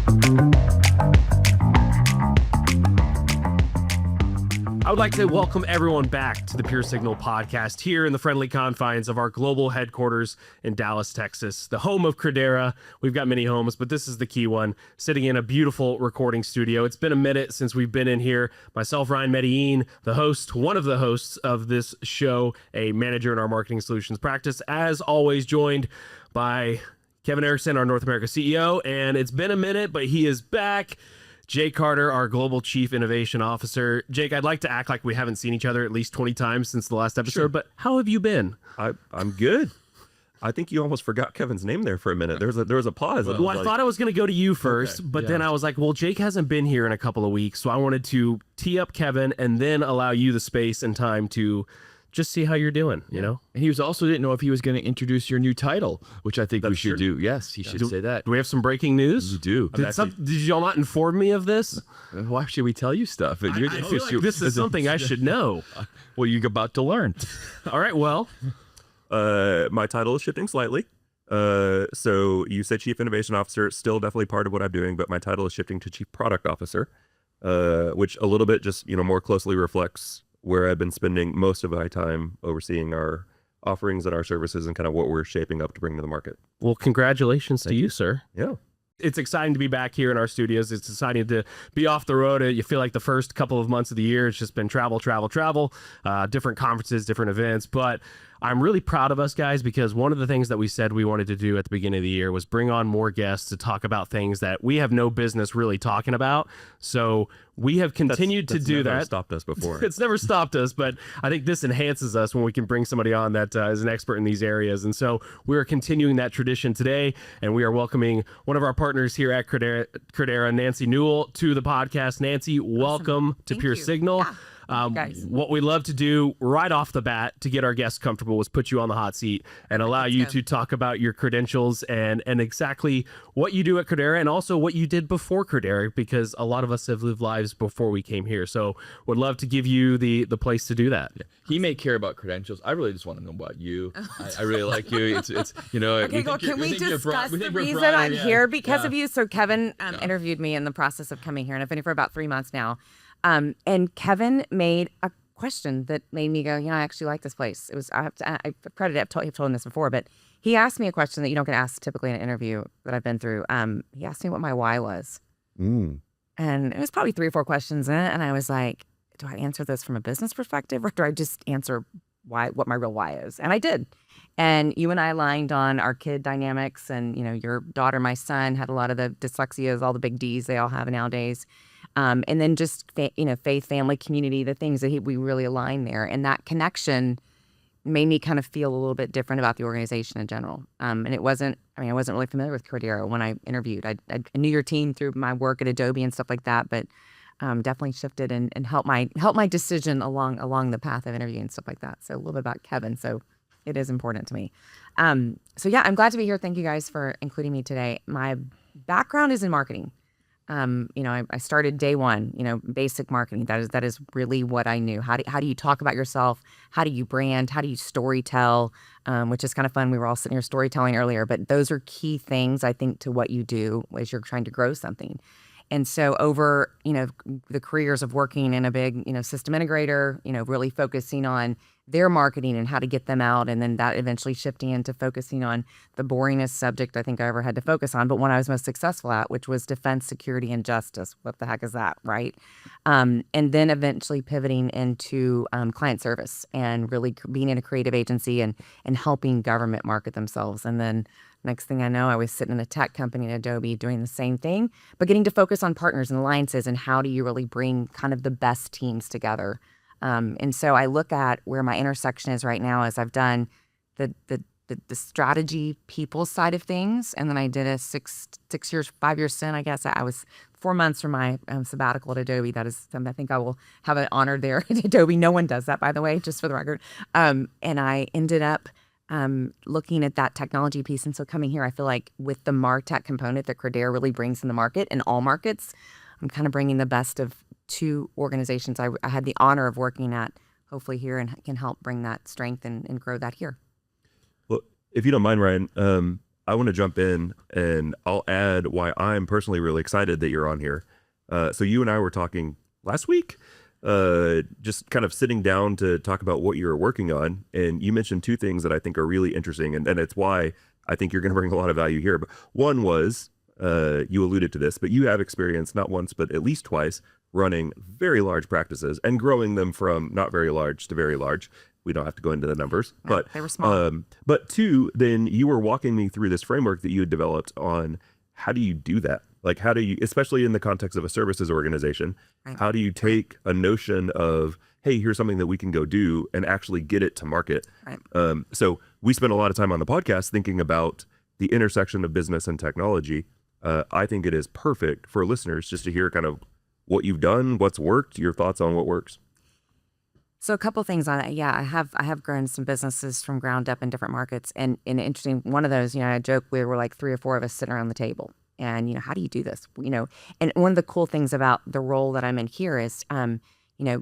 I would like to welcome everyone back to the Pure Signal podcast here in the friendly confines of our global headquarters in Dallas, Texas, the home of Credera. We've got many homes, but this is the key one, sitting in a beautiful recording studio. It's been a minute since we've been in here. Myself, Ryan Medellin, the host, one of the hosts of this show, a manager in our marketing solutions practice, as always joined by Kevin Erickson, our North America CEO, and it's been a minute, but he is back. Jake Carter, our Global Chief Innovation Officer. Jake, I'd like to act like we haven't seen each other at least 20 times since the last episode, but how have you been? I'm good. I think you almost forgot Kevin's name there for a minute. There was a pause. Well, I thought I was going to go to you first, but then I was like, well, Jake hasn't been here in a couple of weeks, so I wanted to tee up Kevin and then allow you the space and time to just see how you're doing, you know? And he didn't know if he was going to introduce your new title, which I think we should do. Yes, he should say that. Do we have some breaking news? You do. Did y'all not inform me of this? Why should we tell you stuff? I feel like this is something I should know. Well, you're about to learn. All right, well. My title is shifting slightly. So you said Chief Innovation Officer, still definitely part of what I'm doing, but my title is shifting to Chief Product Officer, which a little bit just, more closely reflects where I've been spending most of my time overseeing our offerings and our services and kind of what we're shaping up to bring to the market. Well, congratulations to you, sir. Yeah. It's exciting to be back here in our studios. It's exciting to be off the road. You feel like the first couple of months of the year, it's just been travel, different conferences, different events. But I'm really proud of us guys because one of the things that we said we wanted to do at the beginning of the year was bring on more guests to talk about things that we have no business really talking about. So we have continued to do that. That's never stopped us before. It's never stopped us, but I think this enhances us when we can bring somebody on that is an expert in these areas. And so we are continuing that tradition today, and we are welcoming one of our partners here at Credera, Nancy Newell, to the podcast. Nancy, welcome to Pure Signal. Yeah. What we love to do right off the bat to get our guests comfortable was put you on the hot seat and allow you to talk about your credentials and exactly what you do at Credera and also what you did before Credera, because a lot of us have lived lives before we came here. So would love to give you the place to do that. Yeah. He may care about credentials. I really just want to know about you. I really like you. It's Okay, can we discuss the reason I'm here because of you? So Kevin interviewed me in the process of coming here, and I've been here for about 3 months now. And Kevin made a question that made me go, I actually like this place. It was, I've told him this before, but he asked me a question that you don't get asked typically in an interview that I've been through. He asked me what my why was. And it was probably 3 or 4 questions in it. And I was like, do I answer this from a business perspective or do I just answer what my real why is? And I did. And you and I aligned on our kid dynamics and, your daughter, my son had a lot of the dyslexias, all the big Ds they all have nowadays. And then just, faith, family, community, the things that we really align there. And that connection made me kind of feel a little bit different about the organization in general. And I wasn't really familiar with Credera when I interviewed. I knew your team through my work at Adobe and stuff like that, but definitely shifted and helped my decision along the path of interviewing and stuff like that. So a little bit about Kevin. So it is important to me. So yeah, I'm glad to be here. Thank you guys for including me today. My background is in marketing. I started day one, basic marketing. That is really what I knew. How do you talk about yourself? How do you brand? How do you story tell? Which is kind of fun. We were all sitting here storytelling earlier, but those are key things I think to what you do as you're trying to grow something. And so over, the careers of working in a big, system integrator, really focusing on their marketing and how to get them out. And then that eventually shifting into focusing on the boringest subject I think I ever had to focus on, but one I was most successful at, which was defense, security, and justice. What the heck is that, right? And then eventually pivoting into client service and really being in a creative agency and helping government market themselves. And then next thing I know, I was sitting in a tech company at Adobe doing the same thing, but getting to focus on partners and alliances and how do you really bring kind of the best teams together. And so I look at where my intersection is right now as I've done the strategy people side of things. And then I did a 5-year stint, I guess. I was 4 months from my sabbatical at Adobe. That is something I think I will have it honored there at Adobe. No one does that, by the way, just for the record. And I ended up looking at that technology piece. And so coming here, I feel like with the MarTech component that Credera really brings in the market, in all markets, I'm kind of bringing the best of 2 organizations I had the honor of working at, hopefully here, and can help bring that strength and grow that here. Well, if you don't mind, Ryan, I want to jump in and I'll add why I'm personally really excited that you're on here. So you and I were talking last week, just kind of sitting down to talk about what you're working on. And you mentioned two things that I think are really interesting. And it's why I think you're going to bring a lot of value here. But one was, you alluded to this, but you have experience not once, but at least twice running very large practices and growing them from not very large to very large. We don't have to go into the numbers, but they were small. But two, then you were walking me through this framework that you had developed on how do you do that? Like, how do you, especially in the context of a services organization, Right. how do you take a notion of, hey, here's something that we can go do and actually get it to market? Right. So we spent a lot of time on the podcast thinking about the intersection of business and technology. I think it is perfect for listeners just to hear kind of what you've done, what's worked, your thoughts on what works. So a couple things on it. Yeah, I have grown some businesses from ground up in different markets. And interesting, one of those, I joke, we were like 3 or 4 of us sitting around the table. And, how do you do this? And one of the cool things about the role that I'm in here is,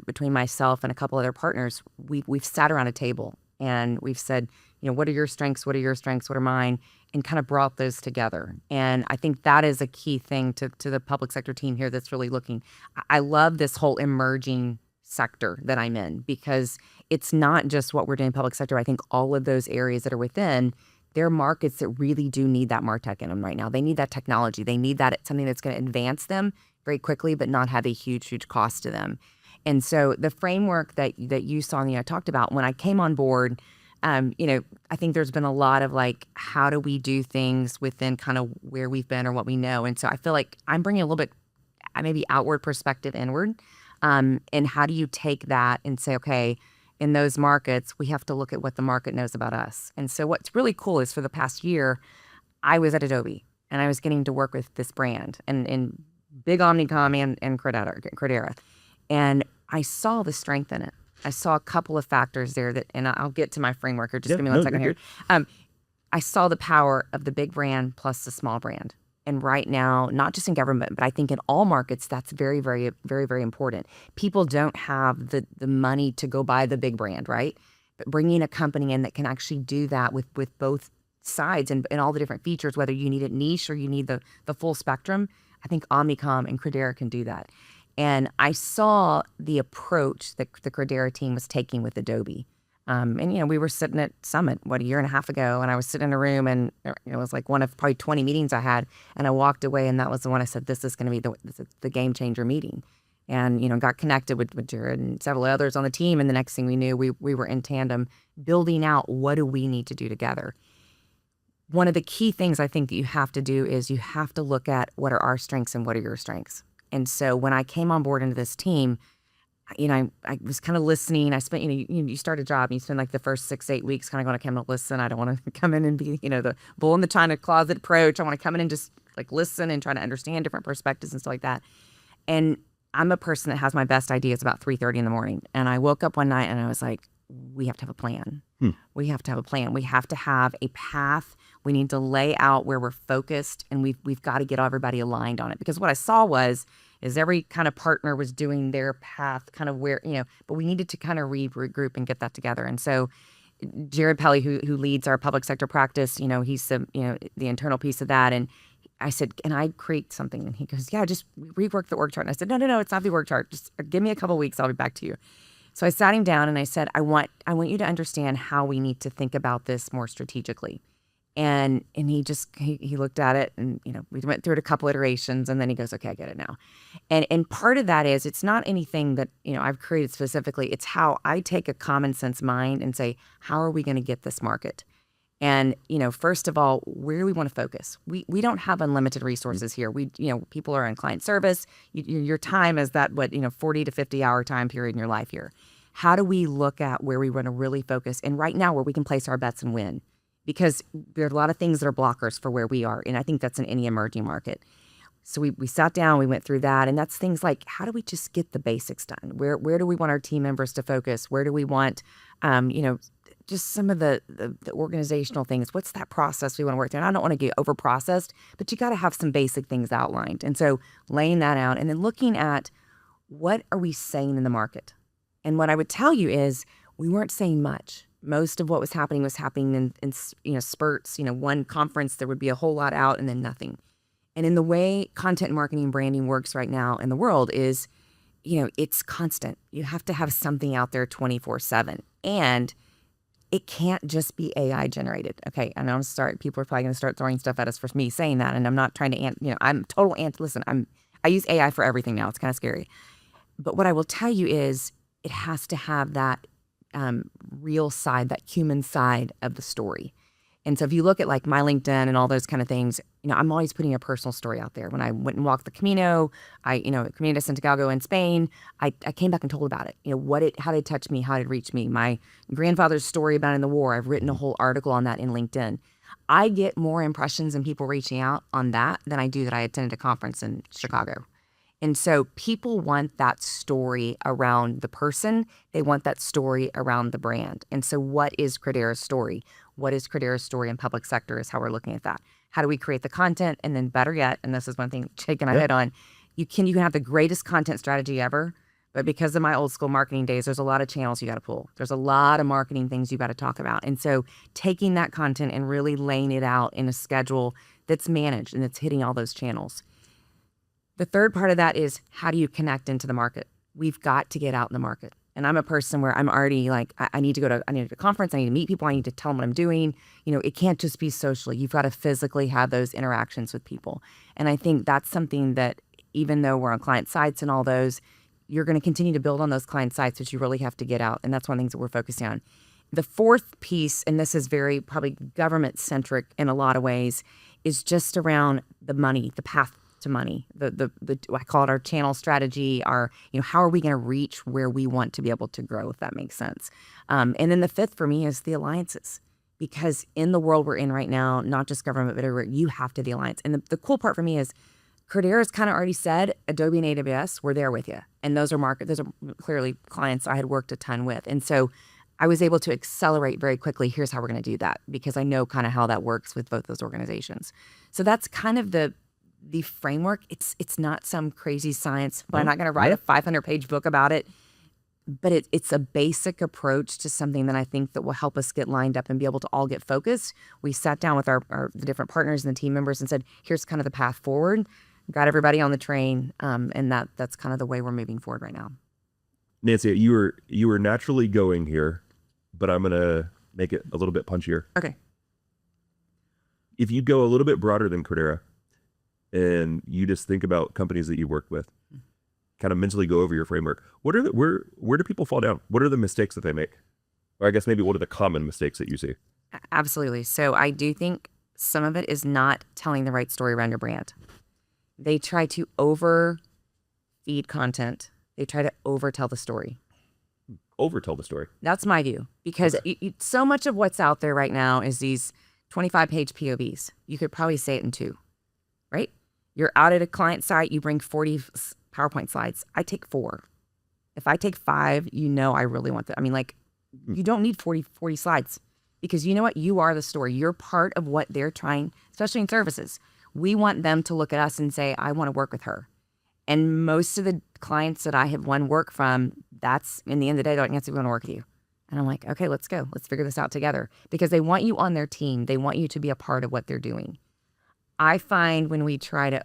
between myself and a couple other partners, we've sat around a table and we've said, what are your strengths? What are your strengths? What are mine? And kind of brought those together. And I think that is a key thing to the public sector team here that's really looking. I love this whole emerging sector that I'm in, because it's not just what we're doing in public sector. I think all of those areas that are within, they're markets that really do need that MarTech in them right now. They need that technology. They need that something that's going to advance them very quickly, but not have a huge cost to them. And so the framework that you saw and I talked about when I came on board, I think there's been a lot of like, how do we do things within kind of where we've been or what we know? And so I feel like I'm bringing a little bit maybe outward perspective inward. And how do you take that and say, okay, in those markets, we have to look at what the market knows about us. And so what's really cool is for the past year, I was at Adobe and I was getting to work with this brand and big Omnicom and Credera. And I saw the strength in it. I saw a couple of factors there and I'll get to my framework here. Just give me one second here. I saw the power of the big brand plus the small brand. And right now, not just in government, but I think in all markets, that's very, very, very, very important. People don't have the money to go buy the big brand, right? But bringing a company in that can actually do that with both sides and all the different features, whether you need it niche or you need the full spectrum, I think Omnicom and Credera can do that. And I saw the approach that the Credera team was taking with Adobe. And, we were sitting at Summit, a year and a half ago, and I was sitting in a room and it was like one of probably 20 meetings I had. And I walked away and that was the one I said, this is going to be the game changer meeting. And, got connected with Jared and several others on the team. And the next thing we knew, we were in tandem building out what do we need to do together. One of the key things I think that you have to do is you have to look at what are our strengths and what are your strengths. And so when I came on board into this team, I was kind of listening. I spent, you start a job and you spend like the first 6-8 weeks kind of going to come and listen. I don't want to come in and be, the bull in the china closet approach. I want to come in and just like listen and try to understand different perspectives and stuff like that. And I'm a person that has my best ideas about 3:30 in the morning. And I woke up one night and I was like, we have to have a plan. We have to have a plan. We have to have a path. We need to lay out where we're focused and we've got to get everybody aligned on it. Because what I saw is every kind of partner was doing their path kind of where, but we needed to kind of regroup and get that together. And so Jared Pelly, who leads our public sector practice, he's the internal piece of that. And I said, can I create something? And he goes, yeah, just rework the org chart. And I said, no, it's not the org chart. Just give me a couple of weeks. I'll be back to you. So I sat him down and I said, I want you to understand how we need to think about this more strategically. And he looked at it and, we went through it a couple iterations and then he goes, okay, I get it now. And part of that is it's not anything that, I've created specifically. It's how I take a common sense mind and say, how are we going to get this market? And, first of all, where do we want to focus? We don't have unlimited resources here. People are in client service. Your time is that, 40 to 50 hour time period in your life here. How do we look at where we want to really focus? And right now where we can place our bets and win. Because there are a lot of things that are blockers for where we are. And I think that's in any emerging market. So we sat down, we went through that. And that's things like, how do we just get the basics done? Where do we want our team members to focus? Where do we want, just some of the organizational things? What's that process we want to work through? And I don't want to get over processed, but you got to have some basic things outlined. And so laying that out and then looking at what are we saying in the market? And what I would tell you is we weren't saying much. most of what was happening in spurts. One conference, there would be a whole lot out and then nothing. And in the way content marketing and branding works right now in the world is, it's constant. You have to have something out there 24/7. And it can't just be AI generated. Okay, and people are probably going to start throwing stuff at us for me saying that. And I'm not trying to, I'm total listen, I use AI for everything now. It's kind of scary. But what I will tell you is it has to have that real side, that human side of the story. And so if you look at like my LinkedIn and all those kind of things, I'm always putting a personal story out there. When I went and walked the Camino, Camino de Santiago in Spain, I came back and told about it. How did it touch me? How did it reach me? My grandfather's story about in the war, I've written a whole article on that in LinkedIn. I get more impressions and people reaching out on that than I do that I attended a conference in Chicago. And so people want that story around the person. They want that story around the brand. And so what is Credera's story? What is Credera's story in public sector is how we're looking at that. How do we create the content? And then better yet, and this is one thing Jake and I hit on, you can have the greatest content strategy ever, but because of my old school marketing days, there's a lot of channels you got to pull. There's a lot of marketing things you got to talk about. And so taking that content and really laying it out in a schedule that's managed and that's hitting all those channels. The third part of that is how do you connect into the market? We've got to get out in the market. And I'm a person where I'm already like, I need to go to a conference. I need to meet people. I need to tell them what I'm doing. It can't just be socially. You've got to physically have those interactions with people. And I think that's something that even though we're on client sites and all those, you're going to continue to build on those client sites, but you really have to get out. And that's one of the things that we're focusing on. The fourth piece, and this is very probably government centric in a lot of ways, is just around the money, the path to money. The I call it our channel strategy, our, how are we going to reach where we want to be able to grow, if that makes sense. And then the fifth for me is the alliances, because in the world we're in right now, not just government, but everywhere, you have to the alliance. And the cool part for me is Credera's kind of already said Adobe and AWS, we're there with you. And those are clearly clients I had worked a ton with. And so I was able to accelerate very quickly. Here's how we're going to do that, because I know kind of how that works with both those organizations. So that's kind of the framework. It's not some crazy science, but I'm not going to write a 500-page book about it. But it's a basic approach to something that I think that will help us get lined up and be able to all get focused. We sat down with the different partners and the team members and said, here's kind of the path forward. Got everybody on the train, and that's kind of the way we're moving forward right now. Nancy, you were naturally going here, but I'm gonna make it a little bit punchier. Okay. If you go a little bit broader than Credera, and you just think about companies that you worked with, kind of mentally go over your framework. Where do people fall down? What are the mistakes that they make? Or I guess maybe what are the common mistakes that you see? Absolutely. So I do think some of it is not telling the right story around your brand. They try to overfeed content. They try to overtell the story. Overtell the story. That's my view, because so much of what's out there right now is these 25-page POVs. You could probably say it in 2, right? You're out at a client site, you bring 40 PowerPoint slides. I take 4. If I take 5, I really want that. I mean, you don't need 40 slides, because you know what? You are the story. You're part of what they're trying, especially in services. We want them to look at us and say, I want to work with her. And most of the clients that I have won work from, that's in the end of the day, they're like, Nancy, we want to work with you. And I'm like, okay, let's go. Let's figure this out together, because they want you on their team. They want you to be a part of what they're doing. I find when we try to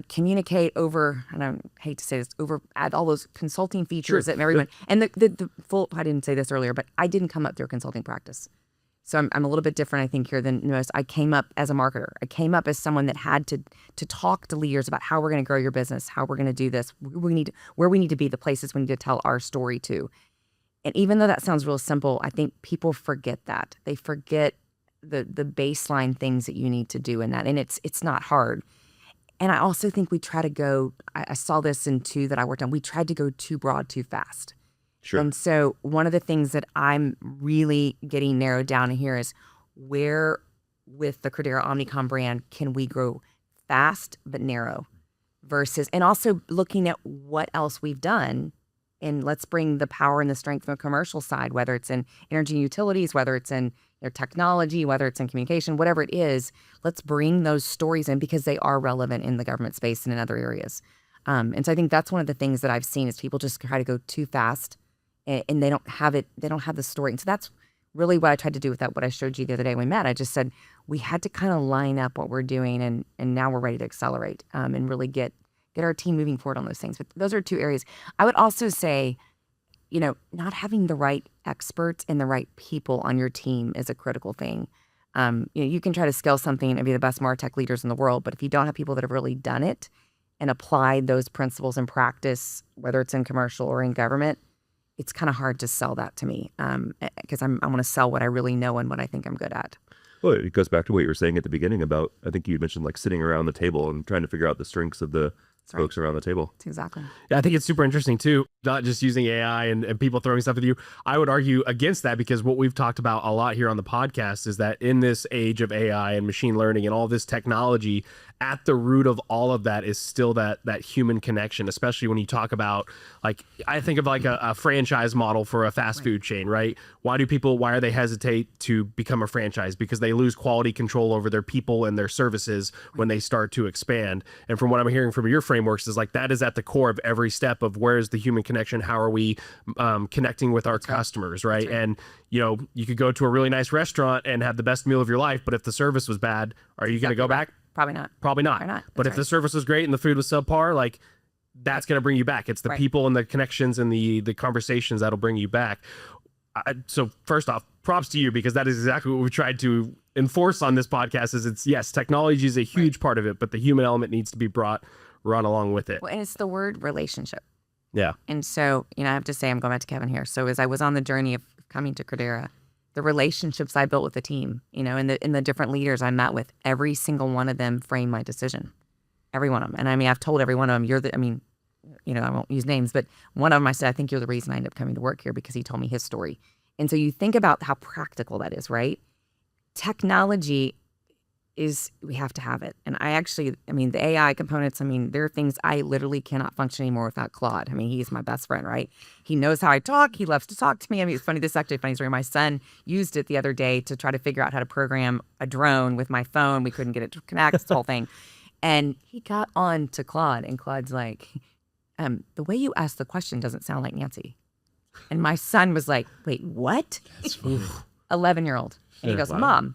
communicate over, and I hate to say this, add all those consulting features that everyone, and the full, I didn't say this earlier, but I didn't come up through a consulting practice. So I'm a little bit different, I think, here than most. I came up as a marketer. I came up as someone that had to talk to leaders about how we're going to grow your business, how we're going to do this, where we need to be, the places we need to tell our story to. And even though that sounds real simple, I think people forget that. They forget the baseline things that you need to do in that. And it's not hard. And I also think we try to go, I saw this in 2 that I worked on, we tried to go too broad, too fast. Sure. And so one of the things that I'm really getting narrowed down here is where with the Credera Omnicom brand can we grow fast but narrow, versus, and also looking at what else we've done. And let's bring the power and the strength from a commercial side, whether it's in energy and utilities, whether it's in technology, whether it's in communication, whatever it is, let's bring those stories in, because they are relevant in the government space and in other areas. And so I think that's one of the things that I've seen is people just try to go too fast and they don't have it. They don't have the story. And so that's really what I tried to do with that. What I showed you the other day when we met, I just said we had to kind of line up what we're doing, and now we're ready to accelerate and really get our team moving forward on those things. But those are two areas. I would also say, not having the right experts and the right people on your team is a critical thing. You can try to scale something and be the best MarTech leaders in the world, but if you don't have people that have really done it and applied those principles in practice, whether it's in commercial or in government, it's kind of hard to sell that to me because I want to sell what I really know and what I think I'm good at. Well, it goes back to what you were saying at the beginning about, I think you mentioned like sitting around the table and trying to figure out the strengths of the folks around the table. That's exactly. Yeah, I think it's super interesting too, not just using AI and people throwing stuff at you. I would argue against that because what we've talked about a lot here on the podcast is that in this age of AI and machine learning and all this technology, at the root of all of that is still that human connection, especially when you talk about, like, I think of like a franchise model for a fast food chain, right? Why are they hesitate to become a franchise? Because they lose quality control over their people and their services when they start to expand. And from what I'm hearing from your frameworks is like that is at the core of every step of where is the human connection? How are we connecting with our customers, right? And you could go to a really nice restaurant and have the best meal of your life, but if the service was bad, are you going to go back? Probably not. Probably not. But if the service was great and the food was subpar, like that's going to bring you back. It's the people and the connections and the conversations that'll bring you back. So first off, props to you because that is exactly what we've tried to enforce on this podcast is yes, technology is a huge part of it, but the human element needs to be run along with it. Well, and it's the word relationship. Yeah. And so, I have to say, I'm going back to Kevin here. So as I was on the journey of coming to Credera, the relationships I built with the team, and the different leaders I met with, every single one of them framed my decision. Every one of them. And I've told every one of them, I won't use names, but one of them I said, I think you're the reason I ended up coming to work here because he told me his story. And so you think about how practical that is, right? Technology we have to have it. And the AI components, there are things I literally cannot function anymore without Claude. He's my best friend, right? He knows how I talk. He loves to talk to me. It's funny. This is actually a funny story. My son used it the other day to try to figure out how to program a drone with my phone. We couldn't get it to connect, this whole thing. And he got on to Claude, and Claude's like, the way you ask the question doesn't sound like Nancy. And my son was like, wait, what? 11-year-old. And he goes, Mom,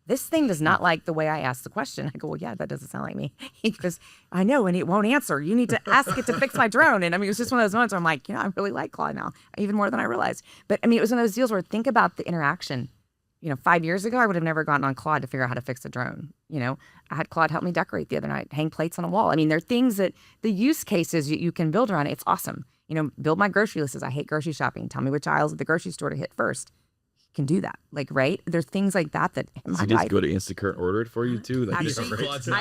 this thing does not like the way I ask the question. I go, well, yeah, that doesn't sound like me. He goes, I know, and it won't answer. You need to ask it to fix my drone. And it was just one of those moments where I'm like, I really like Claude now, even more than I realized. But it was one of those deals where think about the interaction. 5 years ago, I would have never gotten on Claude to figure out how to fix a drone. I had Claude help me decorate the other night, hang plates on a wall. There are things that the use cases you can build around it. It's awesome. Build my grocery lists. I hate grocery shopping. Tell me which aisles of the grocery store to hit first. Can do that, right? There's things like that in my life. You just go to Instacart and order it for you too. I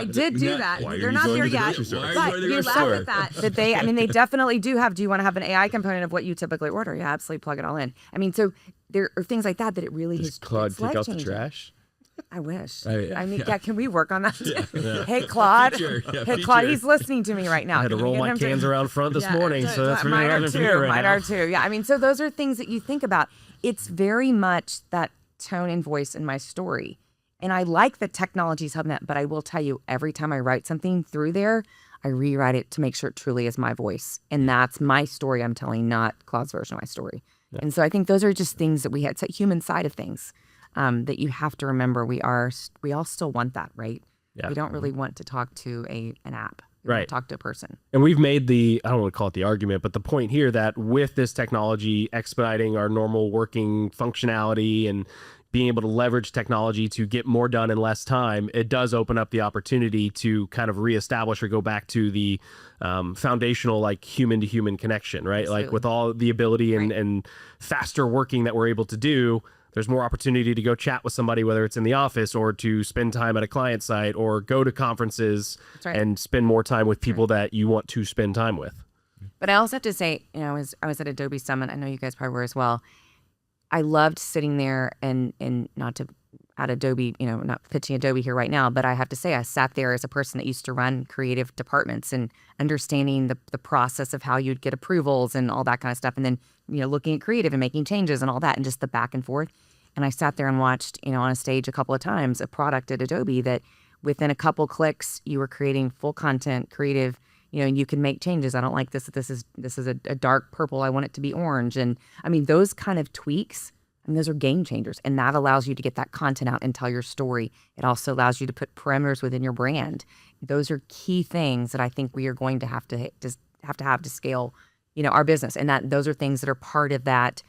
did do that. They're not there yet, but you laugh at that. That they definitely do have. Do you want to have an AI component of what you typically order? Yeah, absolutely. Plug it all in. So there are things like that it really has. Claude take out the trash? I wish. Can we work on that? Yeah. Hey, Claude. Hey, Claude, he's listening to me right now. I had to roll my cans around front this morning, so that's really mine are too. Yeah, so those are things that you think about. It's very much that tone and voice in my story. And I like that technology's helping that, but I will tell you, every time I write something through there, I rewrite it to make sure it truly is my voice. And that's my story I'm telling, not Claude's version of my story. Yeah. And so I think those are just things that it's a human side of things that you have to remember. We all still want that, right? Yeah. We don't really want to talk to an app. Right. Talk to a person. And we've made I don't want to call it the argument, but the point here that with this technology expediting our normal working functionality and being able to leverage technology to get more done in less time, it does open up the opportunity to kind of reestablish or go back to the foundational, like human to human connection, right? Absolutely. Like with all the ability and faster working that we're able to do, there's more opportunity to go chat with somebody, whether it's in the office or to spend time at a client site or go to conferences and spend more time with people that you want to spend time with. But I also have to say, I was at Adobe Summit. I know you guys probably were as well. I loved sitting there and not to at Adobe, not pitching Adobe here right now, but I have to say I sat there as a person that used to run creative departments and understanding the process of how you'd get approvals and all that kind of stuff. And then, looking at creative and making changes and all that and just the back and forth. And I sat there and watched, on a stage a couple of times, a product at Adobe that within a couple clicks, you were creating full content, creative, and you can make changes. I don't like this. This is a dark purple. I want it to be orange. And I mean, those kind of tweaks, and those are game changers. And that allows you to get that content out and tell your story. It also allows you to put parameters within your brand. Those are key things that I think we are going to have to scale, our business. And those are things that are part of that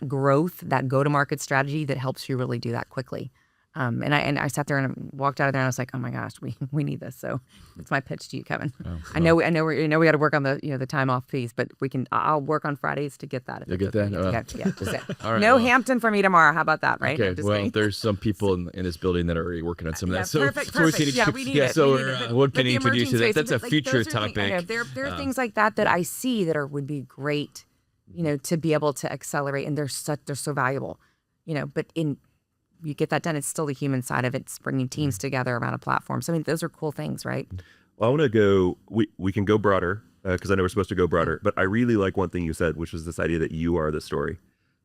growth, that go-to-market strategy that helps you really do that quickly. And I sat there and walked out of there and I was like, oh my gosh, we need this. So it's my pitch to you, Kevin. Oh, I know we got to work on the time off piece, but I'll work on Fridays to get that. You get that? Yeah, just it. All right, no Hampton for me tomorrow. How about that, right? Okay. Well, there's some people in this building that are already working on some of that. So perfect. We need it. So what can you introduce you to that? That's a future topic. There are things like that I see that would be great, to be able to accelerate, and they're so valuable, but you get that done. It's still the human side of it. It's bringing teams together around a platform. So I mean, those are cool things, right? Well, I want to go, we can go broader because I know we're supposed to go broader, but I really like one thing you said, which was this idea that you are the story.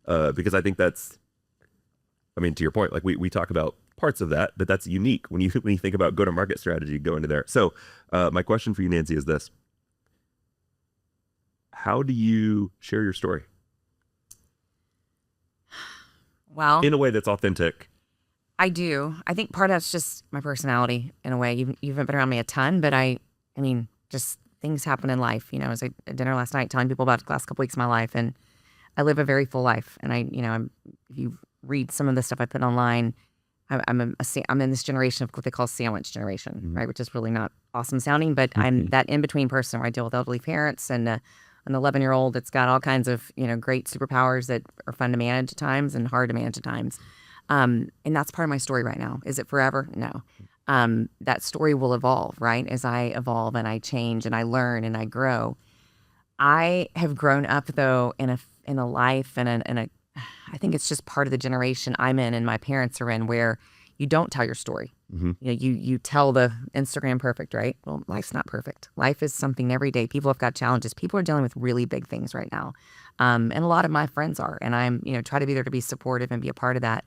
Because I think that's, to your point, like we talk about parts of that, but that's unique when you think about go-to-market strategy, go into there. So my question for you, Nancy, is this. How do you share your story? Well, in a way that's authentic. I do. I think part of that's just my personality in a way. You haven't been around me a ton, but I mean, just things happen in life. I was at dinner last night telling people about the last couple weeks of my life, and I live a very full life. And if you read some of the stuff I put online, I'm in this generation of what they call sandwich generation, right? Which is really not awesome sounding, but I'm that in-between person where I deal with elderly parents and an 11-year-old that's got all kinds of, great superpowers that are fun to manage at times and hard to manage at times. And that's part of my story right now. Is it forever? No. That story will evolve, right? As I evolve and I change and I learn and I grow. I have grown up though in a life and I think it's just part of the generation I'm in and my parents are in where you don't tell your story. Mm-hmm. You tell the Instagram perfect, right? Well, life's not perfect. Life is something every day. People have got challenges. People are dealing with really big things right now. And a lot of my friends are, and I'm, try to be there to be supportive and be a part of that.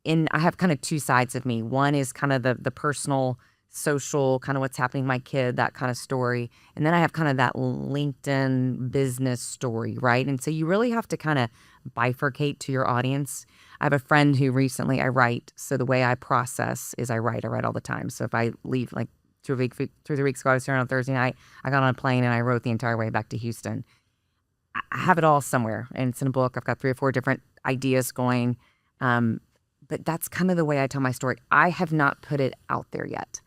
And I have kind of two sides of me. One is kind of the personal, social, kind of what's happening to my kid, that kind of story. And then I have kind of that LinkedIn business story, right? And so you really have to kind of bifurcate to your audience. I have a friend who recently I write. So the way I process is I write all the time. So if I leave like 2 3 weeks ago, I was here on Thursday night, I got on a plane and I wrote the entire way back to Houston. I have it all somewhere and it's in a book. I've got 3 or 4 different ideas going. But that's kind of the way I tell my story. I have not put it out there yet.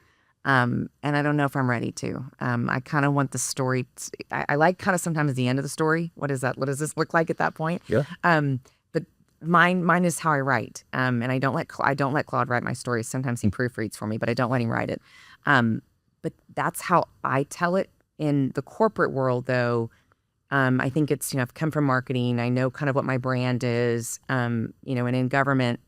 And I don't know if I'm ready to. I kind of want the story. I like kind of sometimes the end of the story. What is that? What does this look like at that point? Yeah. But mine is how I write. And I don't let Claude write my stories. Sometimes he proofreads for me, but I don't let him write it. But that's how I tell it. In the corporate world, though, I think it's, I've come from marketing. I know kind of what my brand is. And in government,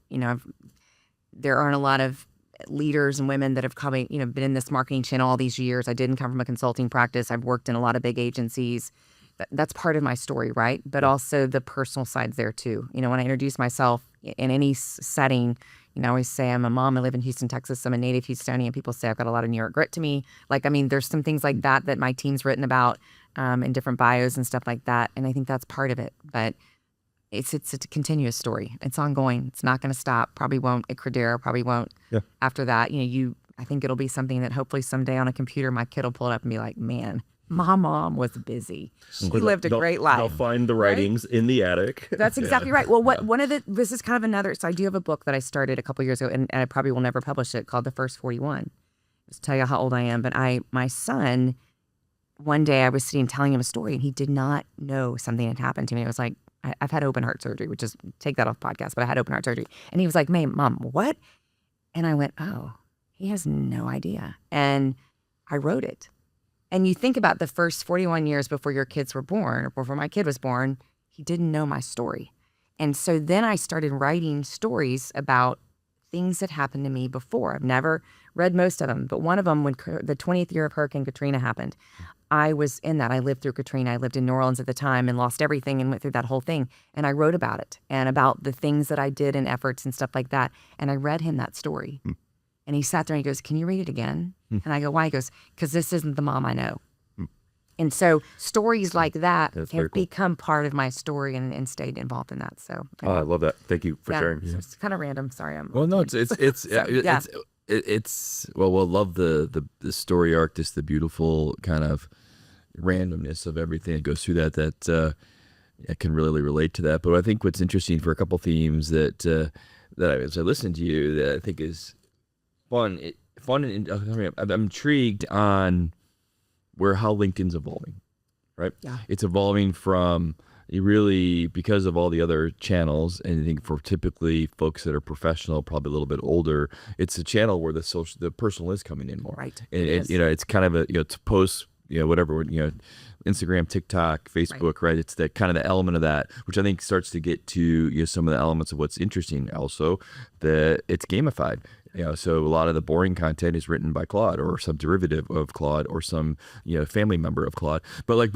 there aren't a lot of leaders and women that have come, been in this marketing channel all these years. I didn't come from a consulting practice. I've worked in a lot of big agencies. That's part of my story, right? But also the personal side's there too. When I introduce myself in any setting, I always say I'm a mom. I live in Houston, Texas. I'm a native Houstonian. People say I've got a lot of New York grit to me. There's some things like that my team's written about in different bios and stuff like that. And I think that's part of it. But it's a continuous story. It's ongoing. It's not going to stop. Probably won't at Credera. Probably won't. Yeah. After that, I think it'll be something that hopefully someday on a computer, my kid will pull it up and be like, man, my mom was busy. She lived a great life. They'll find the writings in the attic. That's exactly right. Well, this is kind of another, so I do have a book that I started a couple years ago and I probably will never publish it, called The First 41. Just tell you how old I am. But my son, one day I was sitting telling him a story and he did not know something had happened to me. I was like, I've had open heart surgery, which is, take that off the podcast, but I had open heart surgery. And he was like, Mom, what? And I went, oh, he has no idea. And I wrote it. And you think about the first 41 years before your kids were born, or before my kid was born, he didn't know my story. And so then I started writing stories about things that happened to me before. I've never read most of them, but one of them, when the 20th year of Hurricane Katrina happened, I was in that. I lived through Katrina. I lived in New Orleans at the time and lost everything and went through that whole thing. And I wrote about it and about the things that I did and efforts and stuff like that. And I read him that story. And he sat there and he goes, can you read it again? And I go, why? He goes, because this isn't the mom I know. And so stories like that That's very have cool. become part of my story and stayed involved in that. So Oh, I love that. Thank you for sharing. so it's kind of random. Sorry, I'm Well, no, we'll love the story arc, just the beautiful kind of randomness of everything that goes through that I can really relate to that. But I think what's interesting for a couple themes that as I listen to you, that I think is fun. I'm intrigued on how LinkedIn's evolving, right? Yeah. It's evolving from really because of all the other channels, and I think for typically folks that are professional, probably a little bit older, it's a channel where the personal is coming in more. Right. And it's kind of to post, whatever, Instagram, TikTok, Facebook, right? It's the kind of the element of that, which I think starts to get to some of the elements of what's interesting. Also, that it's gamified. So a lot of the boring content is written by Claude or some derivative of Claude or some family member of Claude. But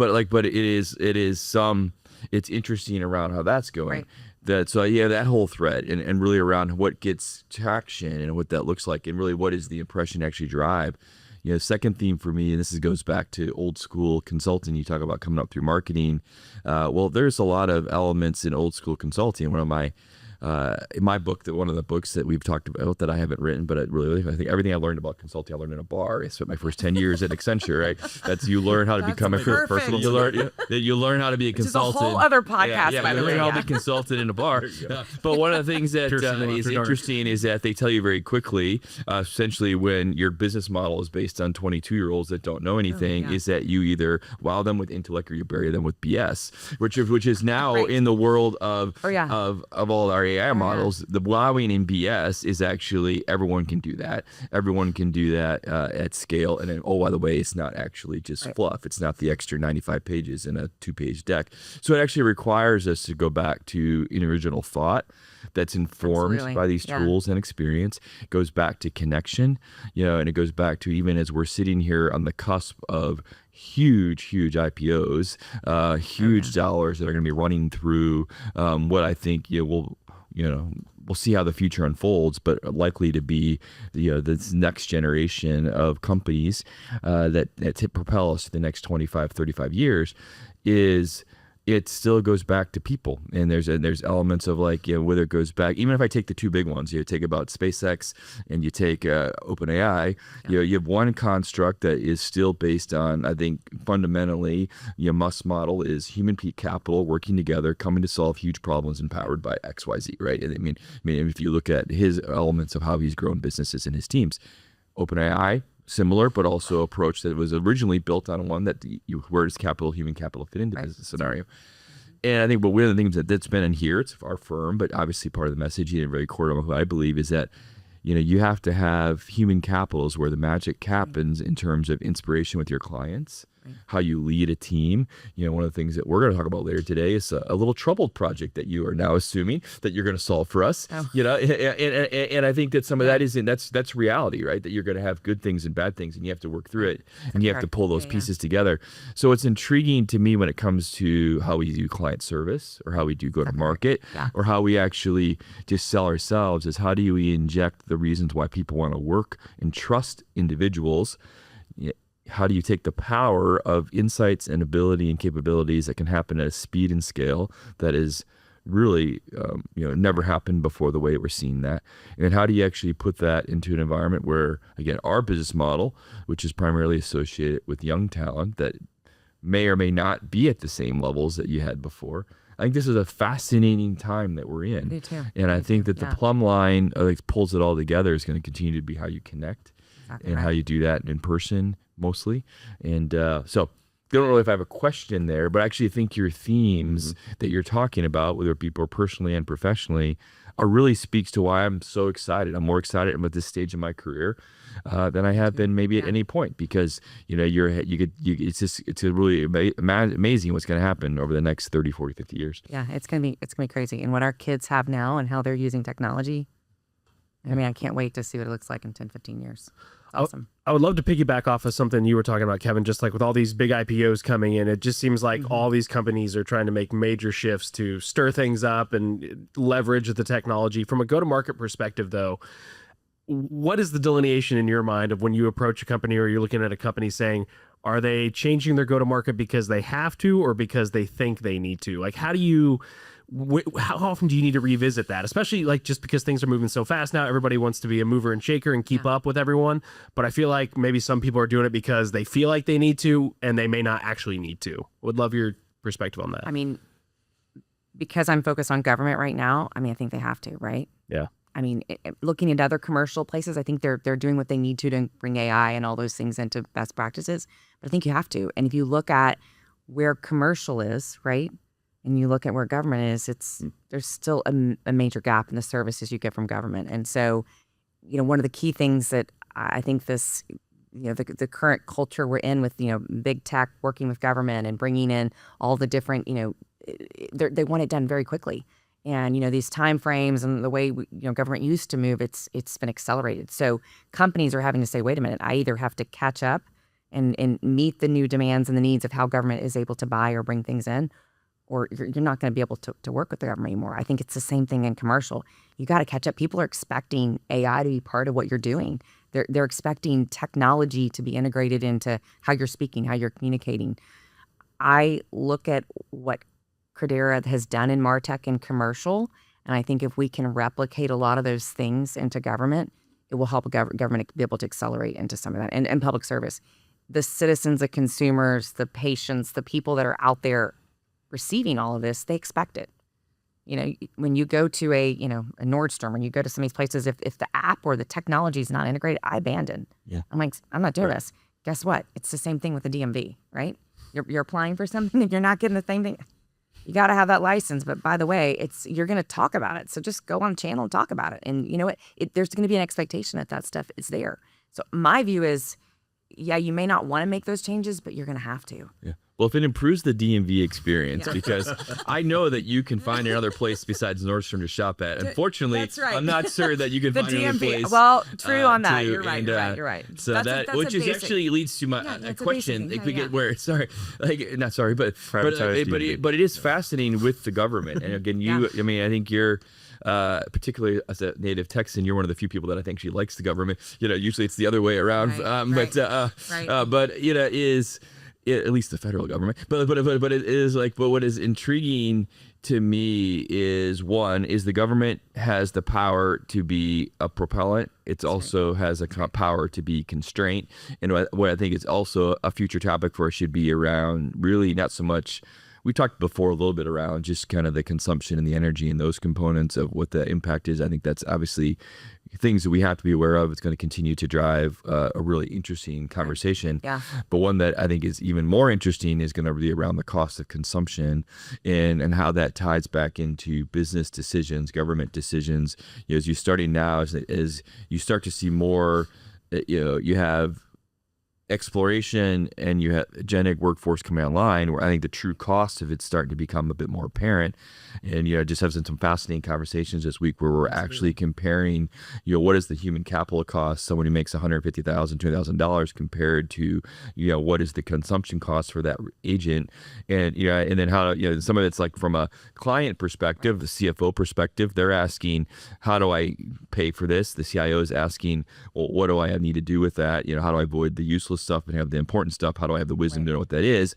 it's interesting around how that's going. Right. That whole thread and really around what gets traction and what that looks like and really what is the impression actually drive. Second theme for me, and this goes back to old school consulting. You talk about coming up through marketing. Well, there's a lot of elements in old school consulting. One of my in my book, one of the books that we've talked about that I haven't written, but I think everything I learned about consulting, I learned in a bar. I spent my first 10 years at Accenture, right? That's you learn how to become a personal. You learn how to be a consultant. It's a whole other podcast, by the way. You learn how to be a consultant in a bar. But one of the things that is interesting is that they tell you very quickly, essentially when your business model is based on 22-year-olds that don't know anything, is that you either wow them with intellect or you bury them with BS, which is now in the world of all our AI models. The wowing in BS is actually everyone can do that. Everyone can do that at scale. And then, by the way, it's not actually just fluff. It's not the extra 95 pages in a 2-page deck. So it actually requires us to go back to an original thought that's informed by these tools and experience. It goes back to connection, and it goes back to even as we're sitting here on the cusp of huge IPOs, huge dollars that are going to be running through what I think we'll see how the future unfolds, but likely to be this next generation of companies that propel us to the next 25, 35 years it still goes back to people. And there's elements of whether it goes back, even if I take the two big ones, you take about SpaceX and you take OpenAI, you have one construct that is still based on, I think, fundamentally, Musk's model is human peak capital working together, coming to solve huge problems empowered by XYZ, right? And I mean, if you look at his elements of how he's grown businesses and his teams, OpenAI, similar, but also approach that was originally built on one that where does human capital fit into this scenario? And I think, but one of the things that's been in here, it's our firm, but obviously part of the message, and very core to what I believe is that, you have to have human capitals where the magic happens in terms of inspiration with your clients, how you lead a team. One of the things that we're going to talk about later today is a little troubled project that you are now assuming that you're going to solve for us. And I think that some of that that's reality, right? That you're going to have good things and bad things, and you have to work through it, and you have to pull those pieces together. So it's intriguing to me when it comes to how we do client service, or how we do go to market, or how we actually just sell ourselves. Is how do we inject the reasons why people want to work and trust individuals? How do you take the power of insights and ability and capabilities that can happen at a speed and scale that is really, never happened before the way we're seeing that? And how do you actually put that into an environment where, again, our business model, which is primarily associated with young talent that may or may not be at the same levels that you had before. I think this is a fascinating time that we're in. Me too. And I think that the plumb line pulls it all together is going to continue to be how you connect and how you do that in person mostly. And so I don't know if I have a question there, but I actually think your themes that you're talking about, whether people personally and professionally, really speaks to why I'm so excited. I'm more excited about this stage of my career than I have been maybe at any point, because it's really amazing what's going to happen over the next 30, 40, 50 years. Yeah, it's gonna be crazy. And what our kids have now and how they're using technology, I can't wait to see what it looks like in 10, 15 years. It's awesome. I would love to piggyback off of something you were talking about, Kevin, just like with all these big IPOs coming in, it just seems like all these companies are trying to make major shifts to stir things up and leverage the technology. From a go-to-market perspective, though, what is the delineation in your mind of when you approach a company or you're looking at a company saying, Are they changing their go-to-market because they have to or because they think they need to? Like, how often do you need to revisit that? Especially like just because things are moving so fast now, everybody wants to be a mover and shaker and keep up with everyone. But I feel like maybe some people are doing it because they feel like they need to and they may not actually need to. Would love your perspective on that. I mean, because I'm focused on government right now, I think they have to, right? Yeah. I mean, looking at other commercial places, I think they're doing what they need to bring AI and all those things into best practices. But I think you have to. And if you look at where commercial is, right, and you look at where government is, there's still a major gap in the services you get from government. And so, one of the key things that I think this, the current culture we're in with, big tech working with government and bringing in all the different, they want it done very quickly. And, these time frames and the way government used to move, it's been accelerated. So companies are having to say, wait a minute, I either have to catch up and meet the new demands and the needs of how government is able to buy or bring things in, or you're not going to be able to work with the government anymore. I think it's the same thing in commercial. You got to catch up. People are expecting AI to be part of what you're doing. They're expecting technology to be integrated into how you're speaking, how you're communicating. I look at what Credera has done in MarTech and commercial, and I think if we can replicate a lot of those things into government, it will help government be able to accelerate into some of that. And public service, the citizens, the consumers, the patients, the people that are out there receiving all of this, they expect it. When you go to a Nordstrom, when you go to some of these places, if the app or the technology is not integrated, I abandon. Yeah. I'm like, I'm not doing this. Guess what? It's the same thing with the DMV, right? You're applying for something and you're not getting the same thing. You got to have that license, but by the way, you're going to talk about it. So just go on channel and talk about it. And you know what? There's going to be an expectation that stuff is there. So my view is, yeah, you may not want to make those changes, but you're going to have to. Yeah. Well, if it improves the DMV experience, because I know that you can find another place besides Nordstrom to shop at. Unfortunately, that's right. I'm not sure that you can find another place. Well, true on that. You're right. You're right. So that's which is actually leads to my a question. If we get where, sorry, not sorry, but it is fascinating with the government. And again, I think you're. Particularly as a native Texan, you're one of the few people that I think she likes the government. Usually it's the other way around. But is at least the federal government. But it is like. But what is intriguing to me is the government has the power to be a propellant. It also has a power to be constraint. And what I think is also a future topic for us should be around really not so much. We talked before a little bit around just kind of the consumption and the energy and those components of what the impact is. I think that's obviously things that we have to be aware of. It's going to continue to drive a really interesting conversation. Yeah. But one that I think is even more interesting is going to be around the cost of consumption and how that ties back into business decisions, government decisions. As you're starting now, as you start to see more, you have exploration and you have agentic workforce coming online, where I think the true cost of it's starting to become a bit more apparent. And just having some fascinating conversations this week where we're actually comparing, what is the human capital cost, someone who makes $150,000, $2,000 compared to, what is the consumption cost for that agent, and and then how some of it's like from a client perspective, the CFO perspective, they're asking, how do I pay for this? The CIO is asking, well, what do I need to do with that? How do I avoid the useless stuff and have the important stuff? How do I have the wisdom to know what that is?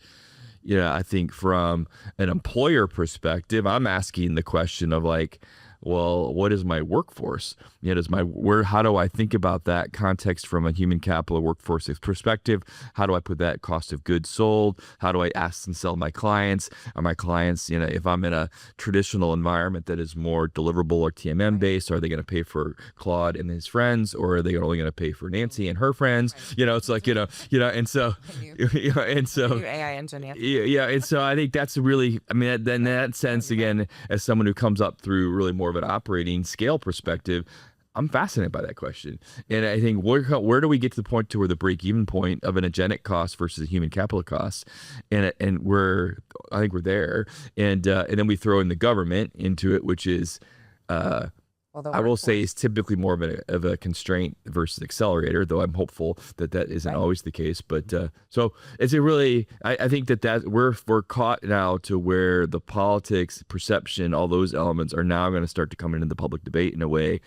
I think from an employer perspective, I'm asking the question of like, well, what is my workforce? How do I think about that context from a human capital workforce perspective? How do I put that cost of goods sold? How do I ask and sell my clients? Are my clients, if I'm in a traditional environment that is more deliverable or TMM based, are they going to pay for Claude and his friends, or are they only going to pay for Nancy and her friends? It's like, and so, AI engine, and so I think that's really, then in that sense, again, as someone who comes up through really more of an operating scale perspective, I'm fascinated by that question. And I think where do we get to the point to where the break-even point of an agentic cost versus a human capital cost? And I think we're there. And then we throw in the government into it, which is I will say is typically more of a constraint versus accelerator, though I'm hopeful that isn't always the case. But so it's a really, I think that we're caught now to where the politics, perception, all those elements are now going to start to come into the public debate in a way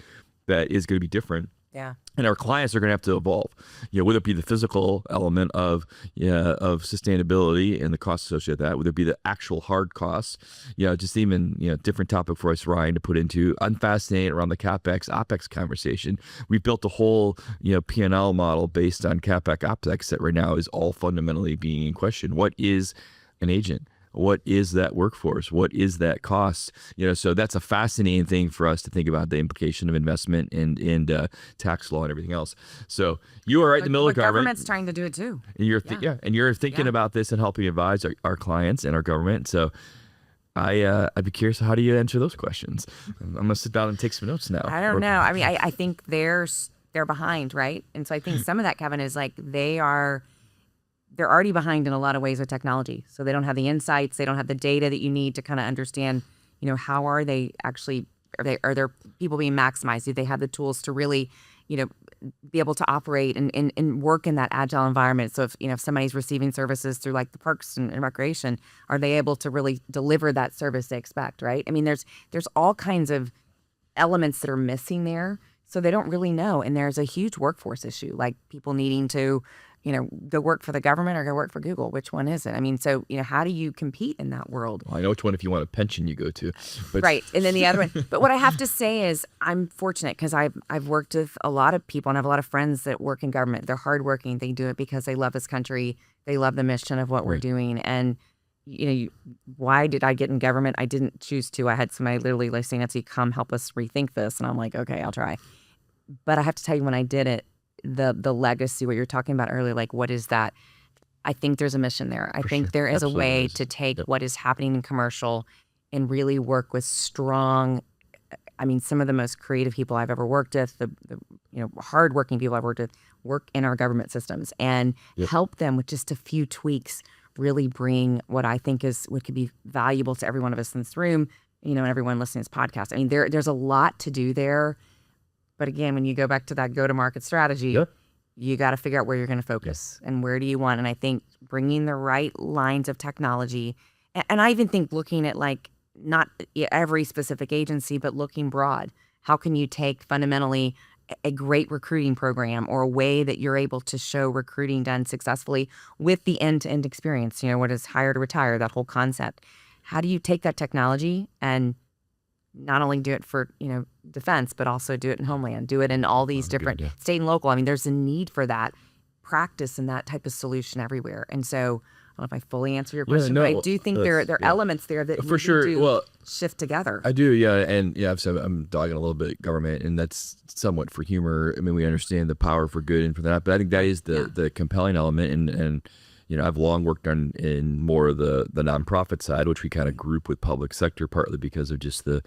that is going to be different Yeah. And our clients are going to have to evolve, whether it be the physical element of sustainability and the costs associated with that, whether it be the actual hard costs, just even, different topic for us, Ryan, to put into. I'm fascinated around the CapEx, OpEx conversation. We've built a whole, P&L model based on CapEx, OpEx that right now is all fundamentally being in question. What is an agent? What is that workforce? What is that cost? So that's a fascinating thing for us to think about, the implication of investment and tax law and everything else. So you are right in the middle of government. Government's trying to do it too. And you're thinking about this and helping advise our clients and our government. So I'd be curious, how do you answer those questions? I'm gonna sit down and take some notes now. I don't know. I mean, I think they're behind, right? And so I think some of that, Kevin, is like they're already behind in a lot of ways with technology. So they don't have the insights, they don't have the data that you need to kind of understand, how are they actually, are there people being maximized? Do they have the tools to really, be able to operate and work in that agile environment? So if somebody's receiving services through like the parks and recreation, are they able to really deliver that service they expect, right? I mean, there's all kinds of elements that are missing there. So they don't really know. And there's a huge workforce issue, like people needing to, go work for the government or go work for Google. Which one is it? I mean, so, how do you compete in that world? Well, I know which one if you want a pension you go to. But... Right. And then the other one. But what I have to say is I'm fortunate because I've worked with a lot of people and I have a lot of friends that work in government. They're hardworking. They do it because they love this country. They love the mission of what we're doing. And, why did I get in government? I didn't choose to. I had somebody literally like saying, Nancy, come help us rethink this. And I'm like, okay, I'll try. But I have to tell you, when I did it, the legacy, what you're talking about earlier, like what is that? I think there's a mission there. I think there is a way to take what is happening in commercial and really work with strong, some of the most creative people I've ever worked with, the hardworking people I've worked with, work in our government systems and help them with just a few tweaks, really bring what I think is what could be valuable to every one of us in this room, and everyone listening to this podcast. I mean, there's a lot to do there. But again, when you go back to that go-to-market strategy, you got to figure out where you're going to focus and where do you want. And I think bringing the right lines of technology, and I even think looking at like not every specific agency, but looking broad. How can you take fundamentally a great recruiting program or a way that you're able to show recruiting done successfully with the end-to-end experience? What is hire to retire, that whole concept. How do you take that technology and not only do it for, defense, but also do it in Homeland, do it in all these different state and local. I mean, there's a need for that practice and that type of solution everywhere. And so I don't know if I fully answer your question, but I do think there are elements there that for sure do shift together. I do, yeah. And I'm dogging a little bit government, and that's somewhat for humor. I mean, we understand the power for good and for that, but I think that is the compelling element. And I've long worked in more of the nonprofit side, which we kind of group with public sector, partly because of just the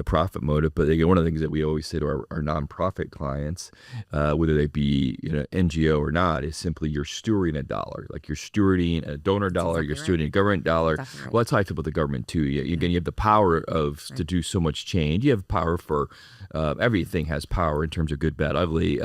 profit motive. But again, one of the things that we always say to our nonprofit clients, whether they be NGO or not, is simply you're stewarding a dollar. Like you're stewarding a donor dollar, you're stewarding a government dollar. Right. Well, that's how I feel about the government too. Again, you have the power to do so much change. You have power for everything has power in terms of good, bad, ugly.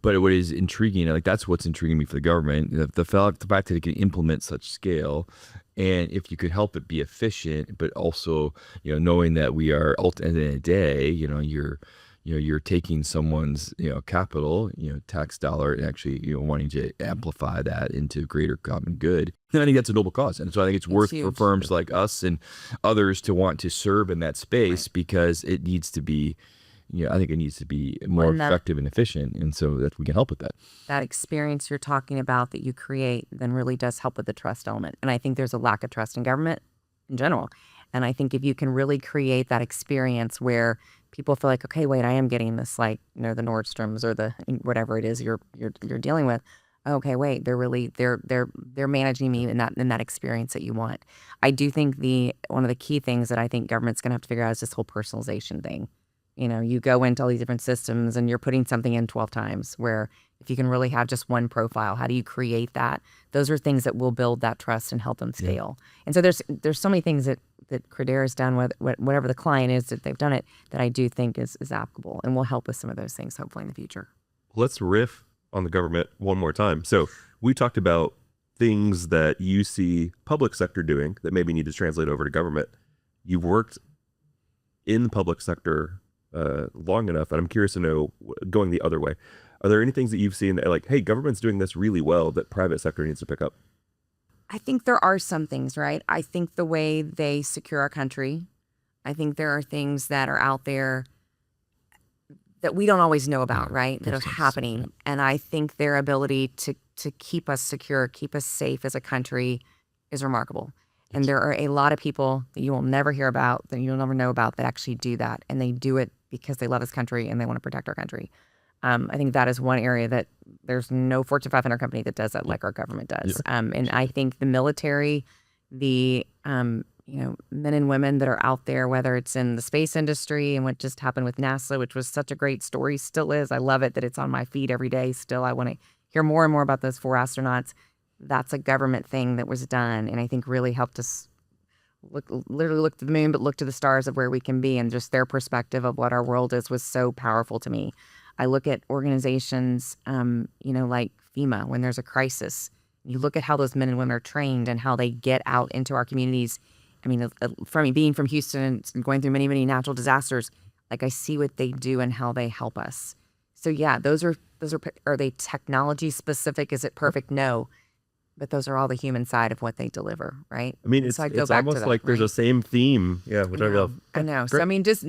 But what is intriguing, like that's what's intriguing me for the government, the fact that it can implement such scale, and if you could help it be efficient, but also knowing that we are at the end of the day, you're taking someone's capital, tax dollar, and actually wanting to amplify that into greater common good. And I think that's a noble cause, and so I think it's worth for firms like us and others to want to serve in that space because it needs to be. I think it needs to be more effective and efficient, and so that we can help with that. That experience you're talking about that you create then really does help with the trust element. And I think there's a lack of trust in government in general. And I think if you can really create that experience where people feel like, okay, wait, I am getting this, like the Nordstroms or the whatever it is you're dealing with. Okay, wait, they're managing me in that experience that you want. I do think one of the key things that I think government's going to have to figure out is this whole personalization thing. You go into all these different systems and you're putting something in 12 times, where if you can really have just one profile, how do you create that? Those are things that will build that trust and help them scale. And so there's so many things that Credera has done, whatever the client is that they've done it, that I do think is applicable and will help with some of those things hopefully in the future. Let's riff on the government one more time. So we talked about things that you see public sector doing that maybe need to translate over to government. You've worked in the public sector long enough, and I'm curious to know, going the other way, are there any things that you've seen that like, hey, government's doing this really well that private sector needs to pick up? I think there are some things, right? I think the way they secure our country, I think there are things that are out there that we don't always know about, right? That are happening. And I think their ability to keep us secure, keep us safe as a country is remarkable. And there are a lot of people that you will never hear about, that you'll never know about, that actually do that. And they do it because they love this country and they want to protect our country. I think that is one area that there's no Fortune 500 company that does that like our government does. And I think the military, the men and women that are out there, whether it's in the space industry and what just happened with NASA, which was such a great story, still is. I love it that it's on my feed every day. Still, I want to hear more and more about those 4 astronauts. That's a government thing that was done, and I think really helped us literally look to the moon, but look to the stars of where we can be, and just their perspective of what our world is was so powerful to me. I look at organizations, like FEMA, when there's a crisis. You look at how those men and women are trained and how they get out into our communities. I mean, from being from Houston and going through many, many natural disasters, like I see what they do and how they help us. So yeah, those are they technology specific? Is it perfect? No. But those are all the human side of what they deliver, right? I mean, it's almost like there's a same theme. Yeah, which I love. I know. So I mean, just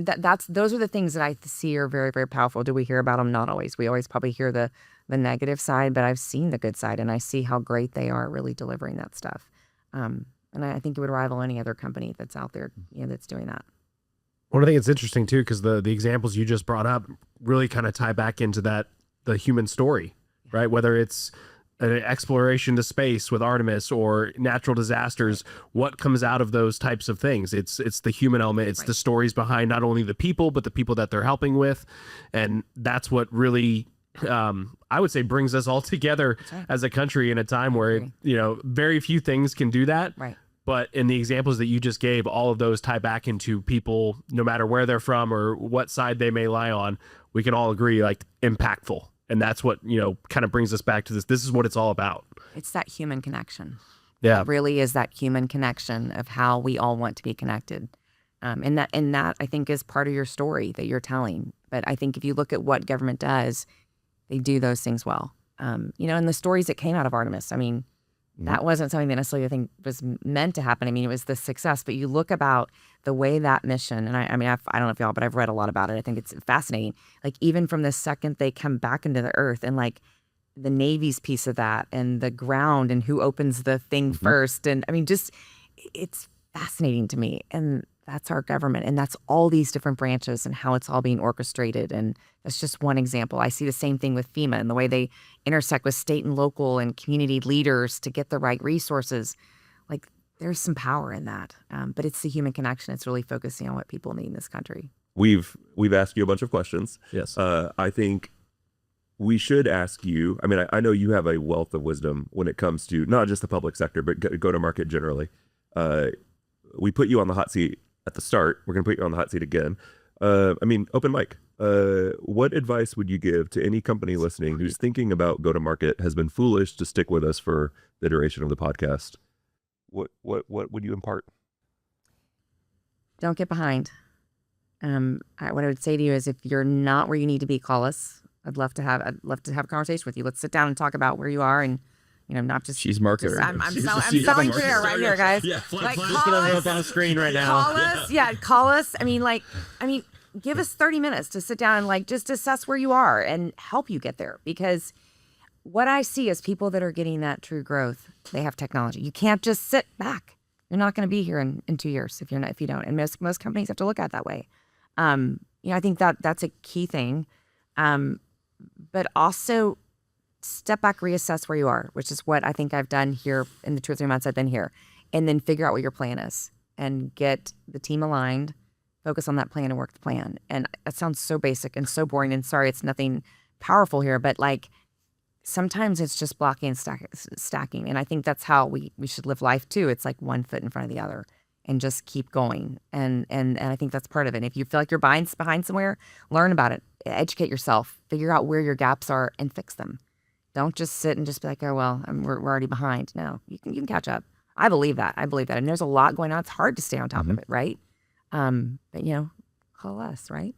those are the things that I see are very, very powerful. Do we hear about them? Not always. We always probably hear the negative side, but I've seen the good side, and I see how great they are at really delivering that stuff. And I think it would rival any other company that's out there, that's doing that. Well, I think it's interesting too, because the examples you just brought up really kind of tie back into the human story, right? Whether it's an exploration to space with Artemis or natural disasters, what comes out of those types of things? It's the human element. It's the stories behind not only the people, but the people that they're helping with. And that's what really, I would say, brings us all together as a country in a time where, very few things can do that. Right. But in the examples that you just gave, all of those tie back into people, no matter where they're from or what side they may lie on, we can all agree, like, impactful. And that's what, kind of brings us back to this. This is what it's all about. It's that human connection. Yeah. It really is that human connection of how we all want to be connected. And that I think is part of your story that you're telling. But I think if you look at what government does, they do those things well. And the stories that came out of Artemis, I mean, that wasn't something that necessarily I think was meant to happen. I mean, it was the success, but you look about the way that mission, and I don't know if y'all, but I've read a lot about it. I think it's fascinating. Like, even from the second they come back into the earth, and like the Navy's piece of that, and the ground, and who opens the thing first. And I mean, just, it's fascinating to me. And that's our government, and that's all these different branches and how it's all being orchestrated. And that's just one example. I see the same thing with FEMA and the way they intersect with state and local and community leaders to get the right resources. Like, there's some power in that. But it's the human connection. It's really focusing on what people need in this country. We've asked you a bunch of questions. Yes. I think we should ask you, I mean, I know you have a wealth of wisdom when it comes to not just the public sector, but go to market generally. We put you on the hot seat at the start. We're going to put you on the hot seat again. Open mic. What advice would you give to any company listening who's thinking about go to market, has been foolish to stick with us for the duration of the podcast? What would you impart? Don't get behind. What I would say to you is, if you're not where you need to be, call us. I'd love to have a conversation with you. Let's sit down and talk about where you are, and not just. She's marketer. I'm selling Credera right here, guys. Yeah, like, just gonna have it up on the screen right now. Call us. Yeah, call us. I mean, give us 30 minutes to sit down and like just assess where you are and help you get there. Because what I see is people that are getting that true growth, they have technology. You can't just sit back. You're not going to be here in 2 years if you don't. And most companies have to look at it that way. I think that's a key thing. But also step back, reassess where you are, which is what I think I've done here in the 2 or 3 months I've been here, and then figure out what your plan is and get the team aligned, focus on that plan and work the plan. And that sounds so basic and so boring, and sorry, it's nothing powerful here, but like sometimes it's just blocking and stacking. And I think that's how we should live life too. It's like one foot in front of the other and just keep going. And I think that's part of it. And if you feel like you're behind somewhere, learn about it, educate yourself, figure out where your gaps are and fix them. Don't just sit and just be like, oh, well, we're already behind. No, you can catch up. I believe that. And there's a lot going on. It's hard to stay on top of it, right? But call us, right?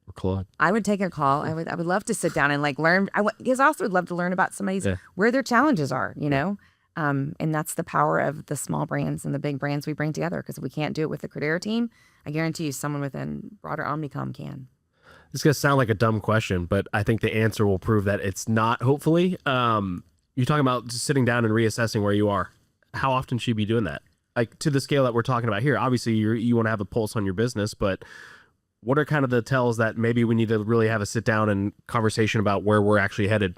or Claude? I would take a call. I would love to sit down and like learn. Because I also would love to learn about somebody's where their challenges are, you know? And that's the power of the small brands and the big brands we bring together. Because if we can't do it with the Credera team, I guarantee you someone within broader Omnicom can. This is going to sound like a dumb question, but I think the answer will prove that it's not, hopefully. You're talking about just sitting down and reassessing where you are. How often should you be doing that? Like to the scale that we're talking about here, obviously you want to have a pulse on your business, but what are kind of the tells that maybe we need to really have a sit down and conversation about where we're actually headed?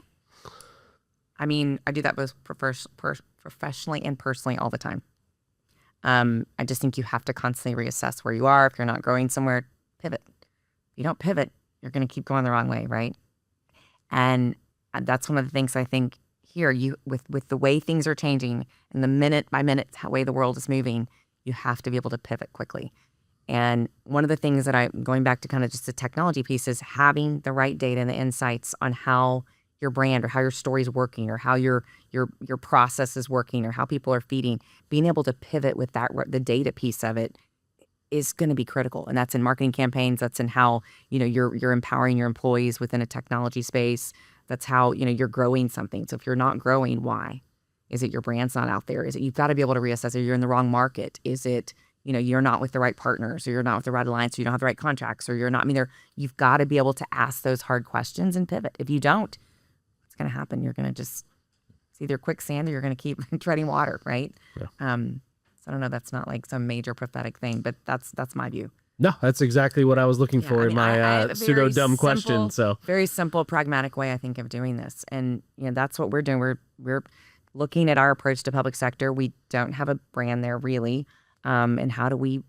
I mean, I do that both professionally and personally all the time. I just think you have to constantly reassess where you are. If you're not growing somewhere, pivot. If you don't pivot, you're going to keep going the wrong way, right? And that's one of the things I think here, with the way things are changing and the minute by minute way the world is moving, you have to be able to pivot quickly. And one of the things that I'm going back to kind of just the technology piece is having the right data and the insights on how your brand or how your story is working or how your process is working or how people are feeding. Being able to pivot with that, the data piece of it is going to be critical. And that's in marketing campaigns. That's in how, you're empowering your employees within a technology space. That's how, you're growing something. So if you're not growing, why? Is it your brand's not out there? Is it you've got to be able to reassess? Are you in the wrong market? Is it, you're not with the right partners or you're not with the right alliance or you don't have the right contracts or you're not, you've got to be able to ask those hard questions and pivot. If you don't, what's going to happen? You're going to it's either quicksand or you're going to keep treading water, right? Yeah. So I don't know, that's not like some major prophetic thing, but that's my view. No, that's exactly what I was looking for in my pseudo dumb question. So very simple, pragmatic way I think of doing this, and that's what we're doing. We're looking at our approach to public sector. We don't have a brand there really, and how do we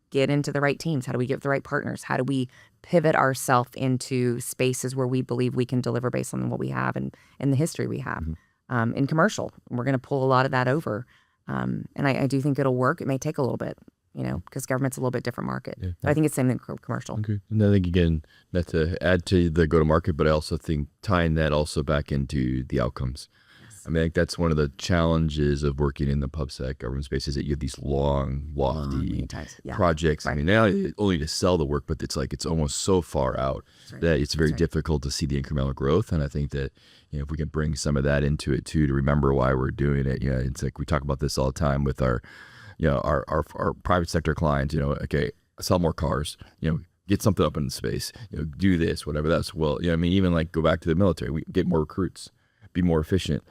get into the right teams? How do we get the right partners? How do we pivot ourselves into spaces where we believe we can deliver based on what we have and the history we have? Mm-hmm. In commercial, we're going to pull a lot of that over, and I do think it'll work. It may take a little bit. Because government's a little bit different market. Yeah. But I think it's the same in commercial. Okay. And I think, again, not to add to the go-to-market, but I also think tying that also back into the outcomes. Yes. I mean, I think that's one of the challenges of working in the PubSec government space is that you have these long, lofty projects. Right. I mean, not only to sell the work, but it's almost so far out that it's very difficult to see the incremental growth. And I think that, if we can bring some of that into it too, to remember why we're doing it. It's like we talk about this all the time with our private sector clients, okay, sell more cars, get something up in space, do this, whatever that's, even like go back to the military, we get more recruits, be more efficient,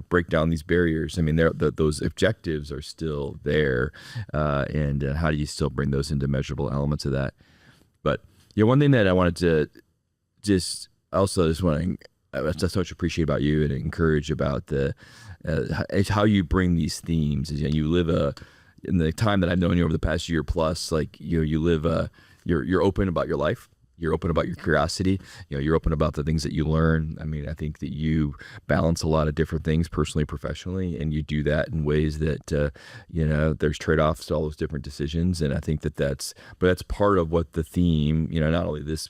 break down these barriers. I mean, those objectives are still there. And how do you still bring those into measurable elements of that? But, one thing that I wanted to just want to so much appreciate about you and encourage about how you bring these themes. You live in the time that I've known you over the past year plus, like you live, you're open about your life. You're open about your curiosity. You're open about the things that you learn. I mean, I think that you balance a lot of different things personally, professionally, and you do that in ways that, there's trade-offs to all those different decisions. And I think that's part of what the theme, not only this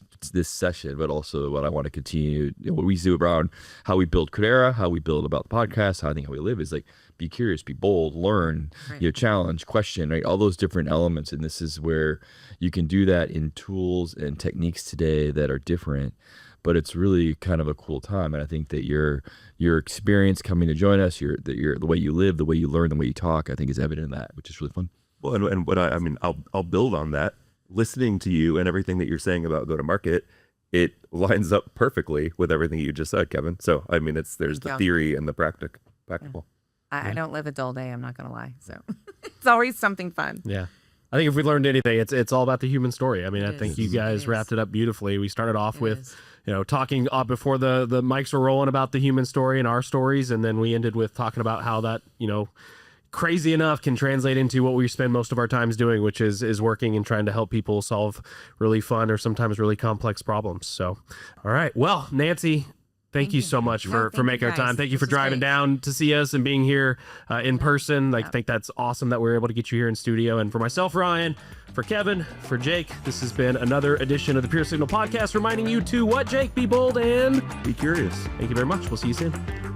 session, but also what I want to continue, what we do around how we build Credera, how we build about the podcast, how we live is like, be curious, be bold, learn, challenge, question, right? All those different elements. And this is where you can do that in tools and techniques today that are different, but it's really kind of a cool time. And I think that your experience coming to join us, the way you live, the way you learn, the way you talk, I think is evident in that, which is really fun. Well, and what I'll build on that. Listening to you and everything that you're saying about go-to-market, it lines up perfectly with everything you just said, Kevin. So, I mean, there's the theory and the practical. Yeah. I don't live a dull day, I'm not going to lie. So it's always something fun. Yeah. I think if we learned anything, it's all about the human story. I mean, I think you guys wrapped it up beautifully. We started off with, talking before the mics were rolling about the human story and our stories. And then we ended with talking about how that, crazy enough can translate into what we spend most of our times doing, which is working and trying to help people solve really fun or sometimes really complex problems. So, all right. Well, Nancy, thank you so much for making our time. Thank you for driving down to see us and being here in person. I think that's awesome that we're able to get you here in studio. And for myself, Ryan, for Kevin, for Jake, this has been another edition of the Pure Signal Podcast, reminding you to what, Jake? Be bold and be curious. Thank you very much. We'll see you soon.